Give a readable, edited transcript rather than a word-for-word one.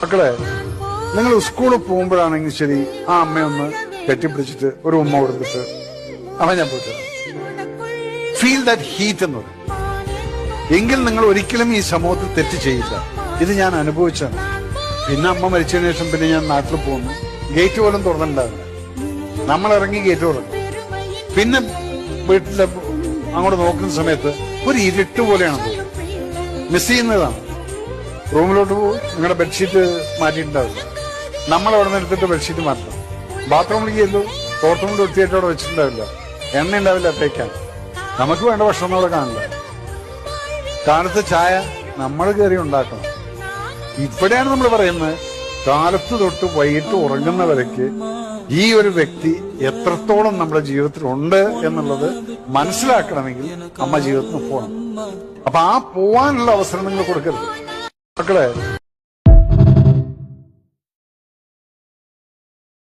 മക്കളെ, നിങ്ങൾ സ്കൂളിൽ പോകുമ്പോഴാണെങ്കിൽ ശരി, ആ അമ്മയൊന്ന് കെട്ടിപ്പിടിച്ചിട്ട് ഒരു ഉമ്മ കൊടുത്തിട്ട് ഞാൻ പോയിട്ട് ഫീൽ ദാറ്റ് ഹീറ്റ് എന്ന് പറയും. എങ്കിൽ നിങ്ങൾ ഒരിക്കലും ഈ സമൂഹത്തിൽ തെറ്റ് ചെയ്യില്ല. ഇത് ഞാൻ അനുഭവിച്ചാണ്. പിന്നെ അമ്മ മരിച്ചതിന് ശേഷം പിന്നെ ഞാൻ നാട്ടിൽ പോകുന്നു. ഗേറ്റ് പോലും തുറന്നിട്ടുണ്ടാവില്ല. നമ്മൾ ഇറങ്ങി ഗേറ്റ് തുറന്നു. പിന്നെ വീട്ടിലെ അങ്ങോട്ട് നോക്കുന്ന സമയത്ത് ഒരു ഇരുട്ട് പോലെയാണ് മിസ് ചെയ്യുന്നതാണ്. റൂമിലോട്ട് പോകും, നിങ്ങളുടെ ബെഡ്ഷീറ്റ് മാറ്റിയിട്ടുണ്ടാവില്ല. നമ്മൾ അവിടെ നിന്ന് എടുത്തിട്ട് ബെഡ്ഷീറ്റ് മാറ്റണം. ബാത്റൂമിലേക്ക് ചെല്ലു, തോട്ടം വൃത്തിയായിട്ട് അവിടെ വെച്ചിട്ടുണ്ടാവില്ല. എണ്ണ ഉണ്ടാവില്ല തേക്കാൻ. നമുക്ക് വേണ്ട ഭക്ഷണം അവിടെ കാണില്ല. കാലത്ത് ചായ നമ്മൾ കയറി ഉണ്ടാക്കണം. ഇവിടെയാണ് നമ്മൾ പറയുന്നത്, കാലത്ത് തൊട്ട് വൈകിട്ട് ഉറങ്ങുന്നവരേക്ക് ഈ ഒരു വ്യക്തി എത്രത്തോളം നമ്മുടെ ജീവിതത്തിൽ ഉണ്ട് എന്നുള്ളത് മനസ്സിലാക്കണമെങ്കിൽ അമ്മ ജീവിതത്തിൽ പോകണം. അപ്പൊ ആ പോവാനുള്ള അവസരം നിങ്ങൾ കൊടുക്കരുത്. മക്കളെ,